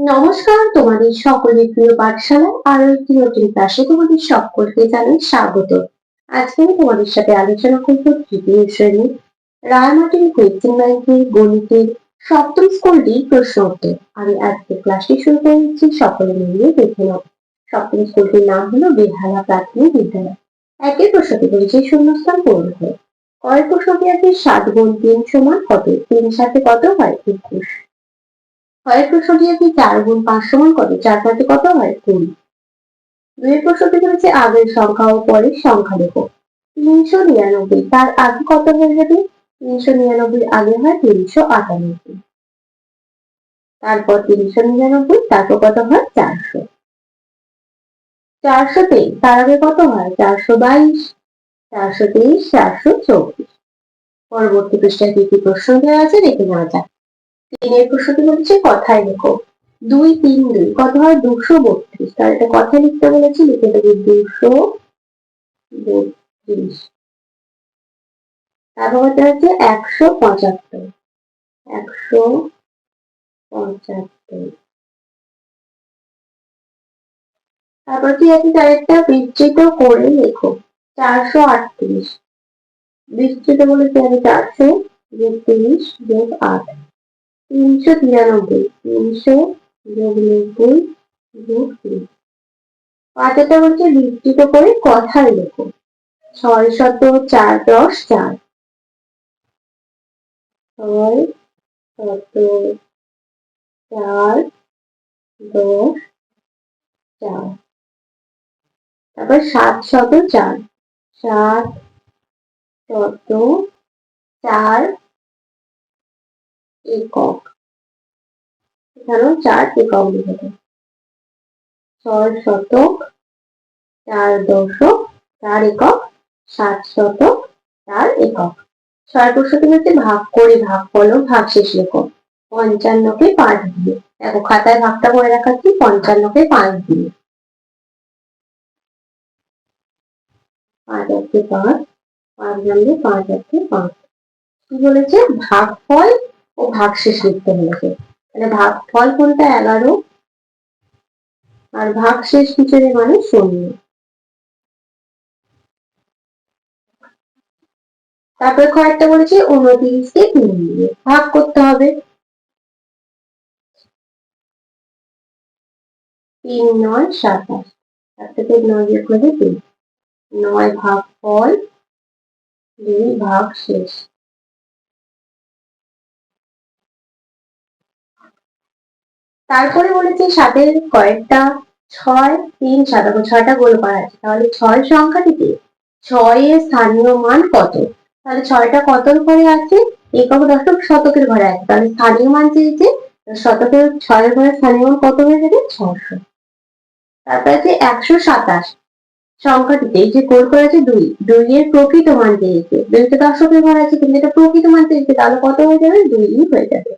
নমস্কার, তোমাদের সকলের প্রিয় পাঠশালায় আরো একটি নতুন ক্লাসে তোমাদের সকলকে জানাই স্বাগত। আজকে আমি তোমাদের সাথে আলোচনা করব তৃতীয় শ্রেণী রায়মার্টিন কোয়েশ্চেন ব্যাংকের গণিতের সপ্তম স্কুলটি প্রশ্ন উত্তর। আমি আজকে ক্লাসটি শুরু করে দিচ্ছি, সকলে মিলিয়ে দেখে নাও। সপ্তম স্কুলটির নাম হলো বেহালা প্রাথমিক বিদ্যালয়। একের প্রশ্নটি বলেছে শূন্যস্থান পূরণ করো। কয়েক প্রশ্নটি আছে 7 গুণ 3 সমান কত? 3 সাথে কত হয়? 21। ছয়ের প্রশ্নটি আছে 4 গুণ 5 সমান কত? 4 সাথে কত হয়? 20। দুইয়ের প্রশ্নটি হচ্ছে আগের সংখ্যা ও পরের সংখ্যা লেখো। 399 তার আগে কত হয়ে যাবে? 399 আগে হয় 398, তারপর 399, তারপর কত হয়? 400। 423 তার আগে কত হয়? 422, 423, 424। পরবর্তী পৃষ্ঠায় কি কি প্রশ্ন দেওয়া আছে দেখে নেওয়া যাক। 3 প্রশ্নটি হচ্ছে কথায় লেখো। 2 3 2 কত হয়? 232। তার এটা কথায় লিখতে বলেছি, লিখে দেবে 232। তারপর হচ্ছে 175, 175। তারপর কি আছে? তার বিস্তৃত করে লেখো। 438 বিস্তৃত বলেছি আমি 432 যোগ 8, 393, 300 যোগ 90 যোগ 3। পাঁচটা হচ্ছে বিস্তৃত করে কথায় লেখো। 604 10 4, 604 10 4। তারপর 704, 704 একক, এখানেও 4 একক লিখে দেব। 6 শতক 4 দশক 4 একক, 7 শতক 4 একক। 6 প্রশ্নটি হচ্ছে ভাগ করে ভাগ ফলক ভাগ শেষ লেখো। 55কে 5 দিয়ে, দেখো খাতায় ভাগটা করে রাখাচ্ছি। 55কে 5 দিয়ে, 5 আছে 5, 5 জানলে 5 আছে 5। কি বলেছে? ভাগফল ও ভাগশেষ লিখতে বলেছে। তাহলে ভাগফল কোনটা? 11, আর ভাগশেষ কিসের মানে 0। তারপরে কয়েকটা বলেছে 29কে 3 দিয়ে ভাগ করতে হবে। 3 9 27, তার থেকে 9 বিয়োগ করলে 3। 9 ভাগফল, 2 ভাগশেষ। তারপরে বলেছে 7 কয়েকটা 6 3 7, 6টা গোল করা আছে। তাহলে 6 সংখ্যাটিতে 6 এর স্থানীয় মান কত? তাহলে 6টা কতর ঘরে আছে? একক দশক শতকের ঘরে আছে। তাহলে স্থানীয় মান চেয়েছে, শতকের 6 এর ঘরে স্থানীয় মান কত হয়ে যাবে? 600। তারপরে আছে 127 সংখ্যাটিতে এই যে গোল করে আছে 2, 2 এর প্রকৃত মান চেয়েছে। 2 তো দশকের ঘরে আছে, কিন্তু এটা প্রকৃত মান চেয়েছে, তাহলে কত হয়ে যাবে? 2 হয়ে যাবে।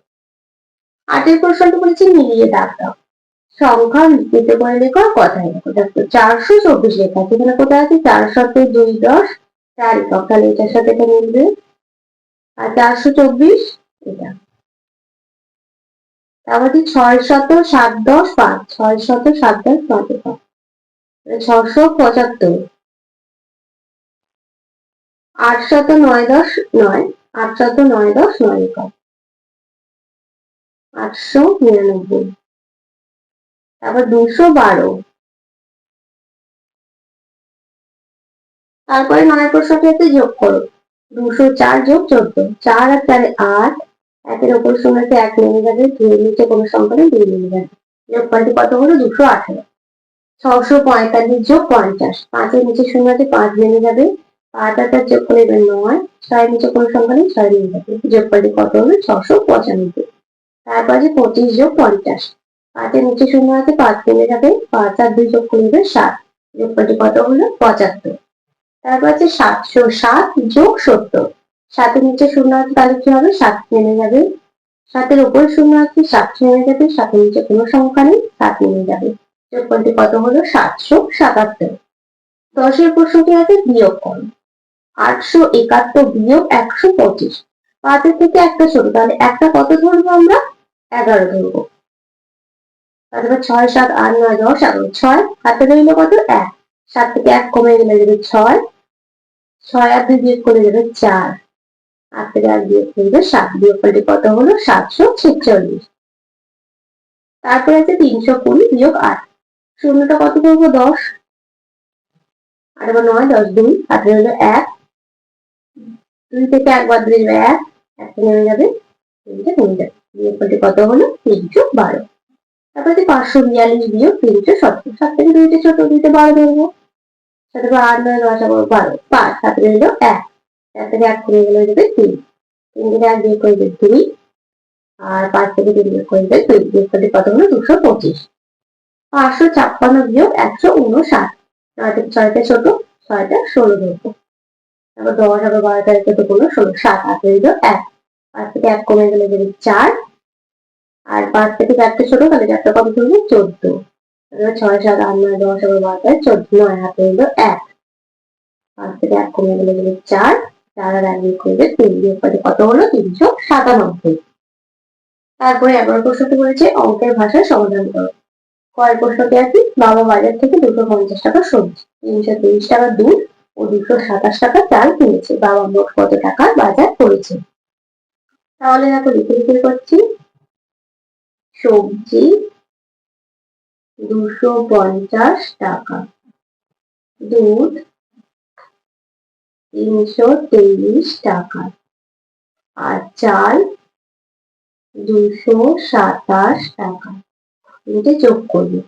8 প্রশ্নটি বলেছে মিলিয়ে দাগ দাও। সংখ্যা বিস্তৃত করে লেখো আর কথায় লেখো। দেখো 424 লেখা আছে, এখানে কোথায় আছে? 4 2 10 4 একক, তাহলে এটার সাথে এটা মিলবে। আর 424 এটা। তারপর 6 7 10 5, 6 7 10 5 একক, 675। 8 9 10 9, 8 9 10 9 একক, 899। তারপর 212। তারপরে 9 প্রশ্নটি হচ্ছে যোগ করো। 204 যোগ 14, 4 আর 4 8, একের ওপর শূন্য আছে 1 মিলে যাবে, 2 এর নিচে কোনো সংখ্যা নেই 2 মিলে যাবে। যোগফলটি কত হলো? 218। 645 যোগ 50, 5 এর নিচে শূন্য আছে 5 মিলে যাবে, 5 আর 4 যোগ করে 9, 6 এর নিচে কোনো সংখ্যা নেই 6 মিলে যাবে। যোগফলটি কত হলো? 695। তারপর আছে 25 যোগ 50, 5 এর নিচে শূন্য আছে 5 মিলে যাবে, 5 আর 2 যোগ করলে 7। যোগফলটি কত হলো? 75। তারপর আছে 707 যোগ 70, 7 এর নিচে শূন্য আছে, তাহলে কি হবে? 7 নেমে যাবে। 7 এর উপরে শূন্য আছে 7 নেমে যাবে, 7 এর নিচে কোনো সংখ্যা নেই 7 নেমে যাবে। যোগফলটি কত হলো? 777। 10 প্রশ্নটি আছে বিয়োগ করো। 871 বিয়োগ 125, 5 থেকে একটা ছোট, তাহলে একটা কত ধরবো আমরা? 11 ধরবো। তারপর 6 7 8 9 10 11 6 হাতে রইল কত 1, 7 থেকে 1 কমে গেলে যাবে 6, 6 আর 2 বিয়োগ করে যাবে 4, 8 থেকে 1 বিয়োগ করলে 7, বিয়োগফলটি কত হলো 746। তারপর আছে 320 বিয়োগ 8, শূন্যটা কত করবো 10, 8 আবার 9 10 2 হাতে রইল 1, 2 থেকে 1 বাদ দিলে যাবে 1, 1 নেমে যাবে 3টা কমে যাবে, বিয়োগফলটি কত হলো 312। তারপর আছে 542 বিয়োগ 317, 7 থেকে 2টা ছোট 2টা 12 ধরবো, 7 আবার 8 9 10 আবার 12, 5 হাতে রইল 1, 1 থেকে 1 কমে গেলে যাবে 3, 3 থেকে 1 বিয়োগ করে দেবে 2, আর 5 থেকে 3 বিয়োগ করে দেবে 2, বিয়োগফলটি কত হলো 225। 556 বিয়োগ 159, 9 থেকে 6টা ছোট, 6টা 16 ধরবো, তারপর 10 আবার 12 থেকে ছোট করলো 16, 7 হাতে রইল 1, 5 থেকে 1 কমে গেলে যাবে 4, আর 5 থেকে 4টা ছোট তাহলে 4টা কত ধরবো 14, 6 7 8 9 10 আবার 12 থেকে 14, 9 হাতে রইল 1, 5 থেকে 1 কমে গেলে যাবে 4, 4 আর 1 বিয়োগ করে 3, বিয়োগফলটি কত হলো 397। তারপরে 11 প্রশ্নটি বলেছে অঙ্কের ভাষায় সমাধান করো। কয়েক প্রশ্নটি আছে, বাবা বাজার থেকে 250 টাকা সবজি, 330 টাকা দুধ ও 227 টাকা চাল কিনেছে, বাবা মোট কত টাকার বাজার করেছে। তাহলে দেখো লিখে লিখে করছি, সবজি 250 টাকা, দুধ 323 টাকা, আর চাল 227 টাকা। এটা যোগ করবো,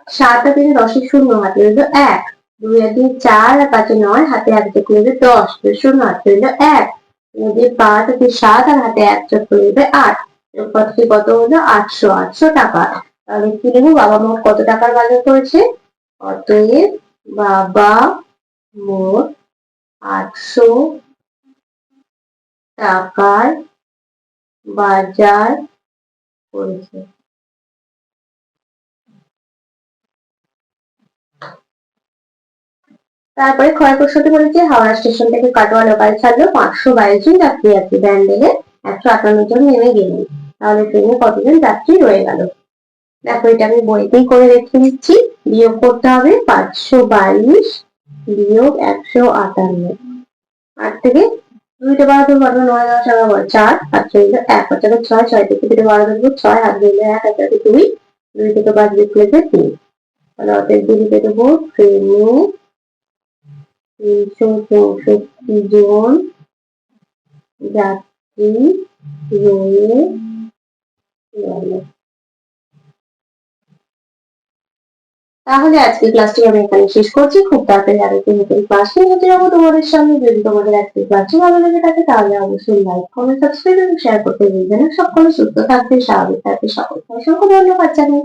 7 আর 3 10 শূন্য হাতে রইল 1, 2 আর 3 4 আর 5 9 হাতে 1 যোগ করলে 10, 0 হাতে রইল 1, 5 আর 7 আর হাতে 1 যোগ করলে 8, কতটি কত হলো 800 টাকা। তাহলে কি লিখবো, বাবা মোট কত টাকার বাজার করেছে, অতএব বাবা মোট 800 টাকার বাজার করেছে। তারপরে ক্ষয় প্রশ্নটি বলেছে, হাওড়া স্টেশন থেকে কাটোয়া লোকাল ছাড়লো 522 জন যাত্রী আছে, ব্যান্ডেলে 158 জন নেমে গেলেন, তাহলে ট্রেনে কতজন যাত্রী রয়ে গেল। দেখো এটা আমি বইতেই করে রেখে দিচ্ছি, বিয়োগ করতে হবে 522 বিয়োগ 158, 8 থেকে 2টা 12 ধরবো, 9 10 11 4 হাত রইল 1, 5 6, 6 থেকে 2টা 12 ধরবো 6 হাত রইল 1, 1 থেকে 2, 2 থেকে 5 বিয়োগ করলে 3, তাহলে অতএব দিকে দেবো ট্রেনে 364 জন যাত্রী রয়ে গেল। তাহলে আজকে ক্লাসটি আমি এখানে শেষ করছি, খুব তাড়াতাড়ি আরেকটি নতুন ক্লাস নিয়ে হাজির হবো তোমাদের সামনে। যদি তোমাদের আজকে ক্লাসটি ভালো লেগে থাকে তাহলে অবশ্যই লাইক কমেন্ট সাবস্ক্রাইব এবং শেয়ার করতে ভুলবে না। সকলে সুস্থ থাকবে, স্বাভাবিক থাকবে, সকলকে অসংখ্য ধন্যবাদ জানাই।